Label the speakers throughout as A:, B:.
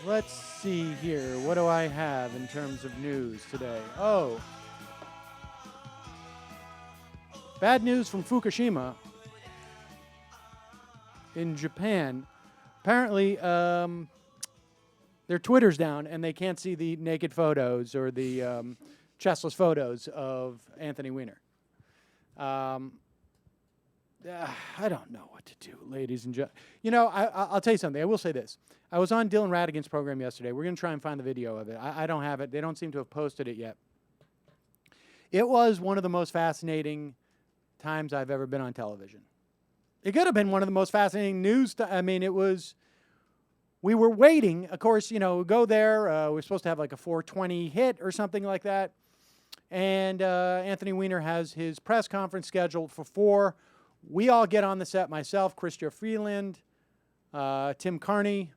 A: let's see here. What do I have in terms of news today? Oh, bad news from Fukushima in Japan. Apparently, their Twitter's down and they can't see the naked photos or the chestless photos of Anthony Weiner. I don't know what to do, ladies and gentlemen. You know, I'll tell you something. I will say this. I was on Dylan Radigan's program yesterday. We're going to try and find the video of it. I don't have it. They don't seem to have posted it yet. It was one of the most fascinating times I've ever been on television. It could have been one of the most fascinating news. I mean, it was... We were waiting. Of course, you know, go there. We're supposed to have like a 4:20 hit or something like that. And Anthony Weiner has his press conference scheduled for 4. We all get on the set, myself, Chrystia Freeland, Tim Carney,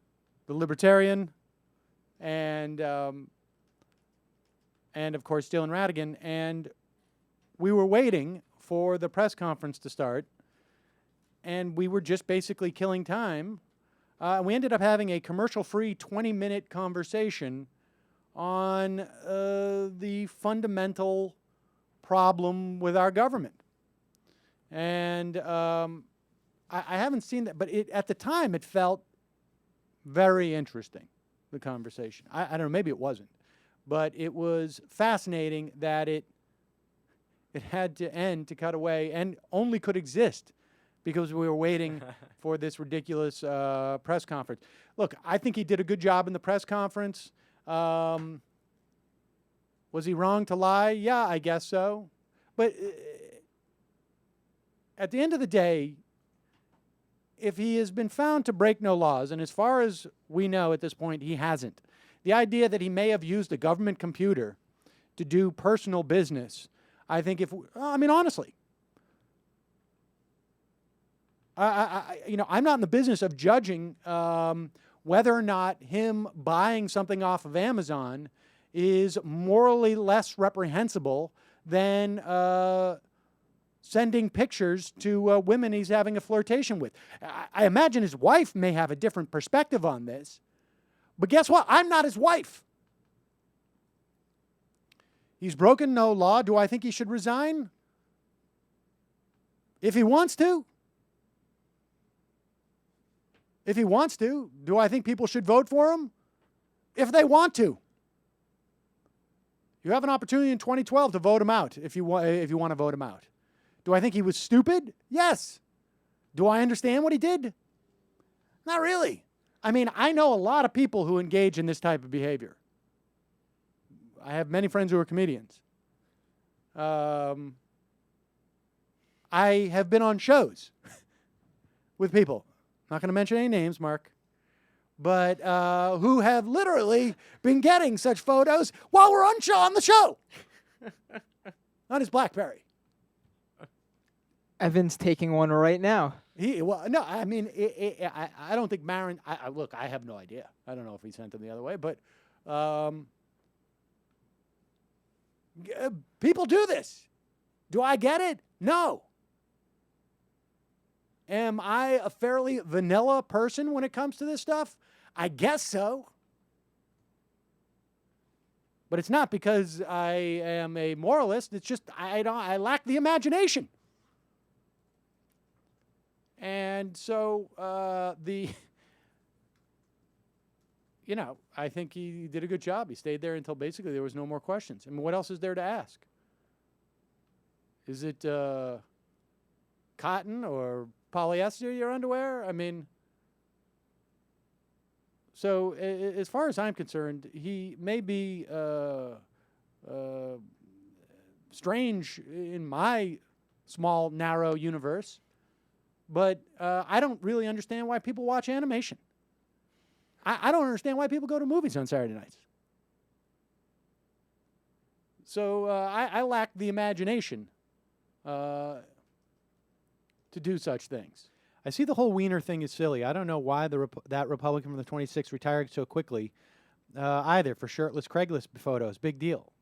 A: the Libertarian, and of course, Dylan Radigan. And we were waiting for the press conference to start, and we were just basically killing time. We ended up having a commercial-free 20-minute conversation on the fundamental problem with our government. And I haven't seen that, but at the time it felt very interesting, the conversation. I don't know, maybe it wasn't. But it was fascinating that it had to end, to cut away, and only could exist because we were waiting for this ridiculous press conference. Look, I think he did a good job in the press conference. Was he wrong to lie? Yeah, I guess so. But at the end of the day, if he has been found to break no laws, and as far as we know at this point, he hasn't, the idea that he may have used a government computer to do personal business, I think honestly, I'm not in the business of judging whether or not him buying something off of Amazon is morally less reprehensible than sending pictures to women he's having a flirtation with. I imagine his wife may have a different perspective on this, but guess what? I'm not his wife. He's broken no law. Do I think he should resign? If he wants to. If he wants to. Do I think people should vote for him? If they want to. You have an opportunity in 2012 to vote him out if you want to vote him out. Do I think he was stupid? Yes. Do I understand what he did? Not really. I mean, I know a lot of people who engage in this type of behavior. I have many friends who are comedians. I have been on shows with people. Not going to mention any names, Mark. But who have literally been getting such photos while we're on the show. On his BlackBerry.
B: Evan's taking one right now.
A: I don't think Marin... Look, I have no idea. I don't know if he sent them the other way, but people do this. Do I get it? No. Am I a fairly vanilla person when it comes to this stuff? I guess so. But it's not because I am a moralist. It's just I lack the imagination. And so I think he did a good job. He stayed there until basically there was no more questions. I mean, what else is there to ask? Is it cotton or polyester, your underwear? I mean, so as far as I'm concerned, he may be strange in my small, narrow universe, but I don't really understand why people watch animation. I don't understand why people go to movies on Saturday nights. So I lack the imagination to do such things. I see the whole Weiner thing is silly. I don't know why that Republican from the 26th retired so quickly either for shirtless Craigslist photos. Big deal.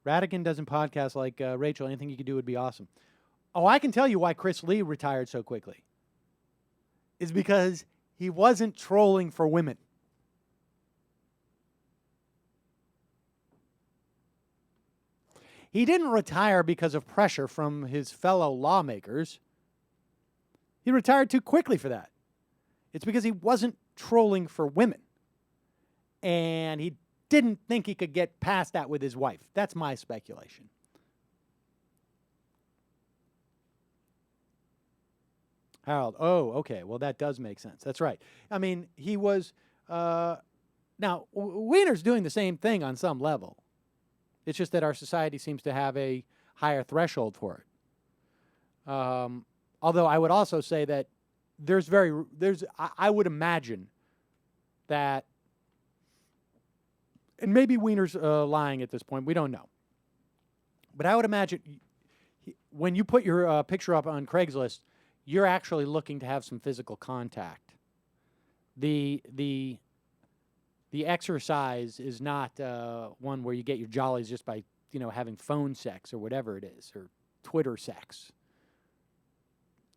A: Radigan doesn't podcast like Rachel. Anything you could do would be awesome. Oh, I can tell you why Chris Lee retired so quickly. Is because he wasn't trolling for women. He didn't retire because of pressure from his fellow lawmakers. He retired too quickly for that. It's because he wasn't trolling for women. And he didn't think he could get past that with his wife. That's my speculation. Harold, oh, okay. Well, that does make sense. That's right. I mean, he was... now, Weiner's doing the same thing on some level. It's just that our society seems to have a higher threshold for it. Although I would also say that I would imagine that, and maybe Weiner's lying at this point, we don't know. But I would imagine when you put your picture up on Craigslist, you're actually looking to have some physical contact. The exercise is not one where you get your jollies just by, having phone sex or whatever it is, or Twitter sex.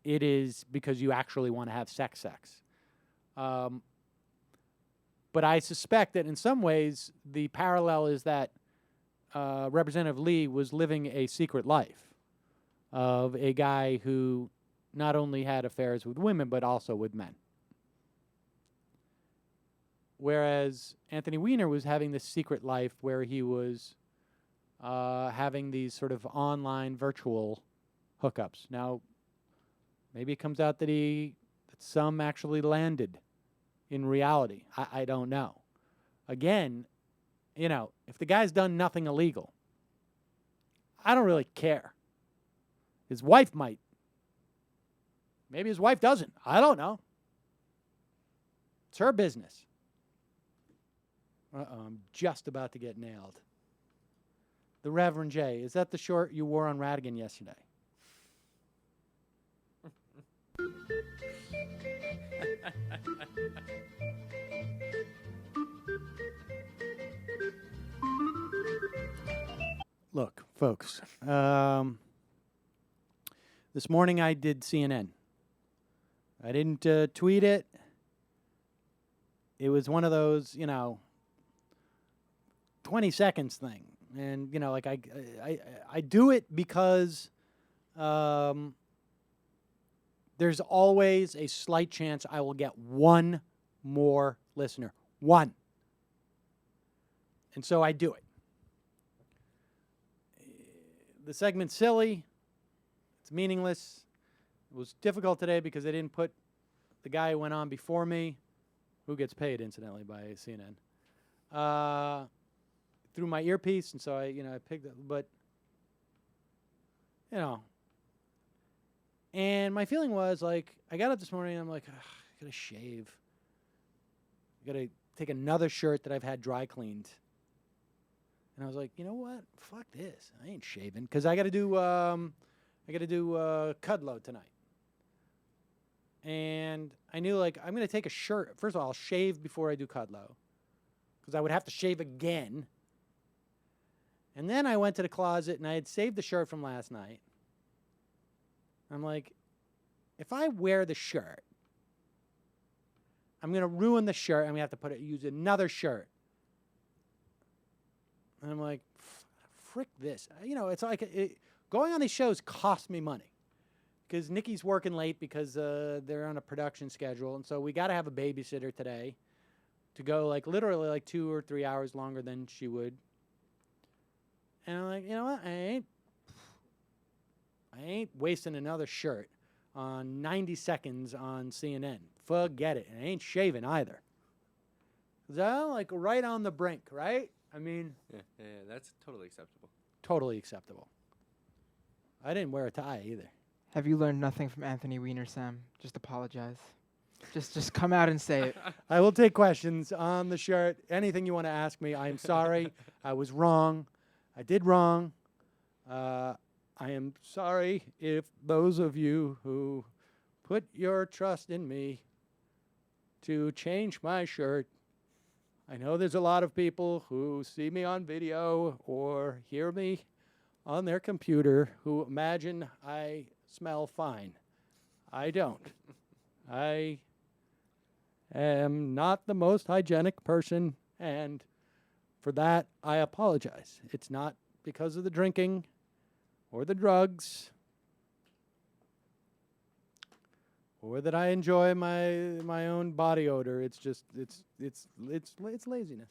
A: It is because you actually want to have sex. But I suspect that in some ways the parallel is that Representative Lee was living a secret life of a guy who not only had affairs with women but also with men. Whereas Anthony Weiner was having this secret life where he was having these sort of online virtual hookups. Now, maybe it comes out that some actually landed in reality. I don't know. Again, if the guy's done nothing illegal, I don't really care. His wife might. Maybe his wife doesn't. I don't know. It's her business. I'm just about to get nailed. The Reverend J. Is that the short you wore on Radigan yesterday? Look, folks, this morning I did CNN. I didn't tweet it. It was one of those, 20 seconds thing. And, I do it because there's always a slight chance I will get one more listener. One. And so I do it. The segment's silly. It's meaningless. It was difficult today because they didn't put the guy who went on before me, who gets paid, incidentally, by CNN, through my earpiece, and so I picked it. But, and my feeling was, I got up this morning, and I'm like, I gotta shave. I gotta take another shirt that I've had dry cleaned. And I was like, you know what? Fuck this. I ain't shaving. Because I gotta do Cudlow tonight. And I knew, I'm going to take a shirt. First of all, I'll shave before I do Cudlow, because I would have to shave again. And then I went to the closet, and I had saved the shirt from last night. I'm like, if I wear the shirt, I'm going to ruin the shirt. I'm going to have to use another shirt. And I'm like, frick this. It's like going on these shows costs me money. Because Nikki's working late because they're on a production schedule. And so we got to have a babysitter today to go literally 2 or 3 hours longer than she would. And I'm like, you know what? I ain't wasting another shirt on 90 seconds on CNN. Forget it. And I ain't shaving either. Is that right on the brink, right? I mean.
C: Yeah, that's totally acceptable.
A: Totally acceptable. I didn't wear a tie either.
B: Have you learned nothing from Anthony Weiner, Sam? Just apologize. Just come out and say it.
A: I will take questions on the shirt. Anything you want to ask me, I am sorry. I was wrong. I did wrong. I am sorry if those of you who put your trust in me to change my shirt. I know there's a lot of people who see me on video or hear me on their computer who imagine I smell fine. I don't. I am not the most hygienic person, and for that I apologize. It's not because of the drinking or the drugs or that I enjoy my own body odor. It's just it's laziness.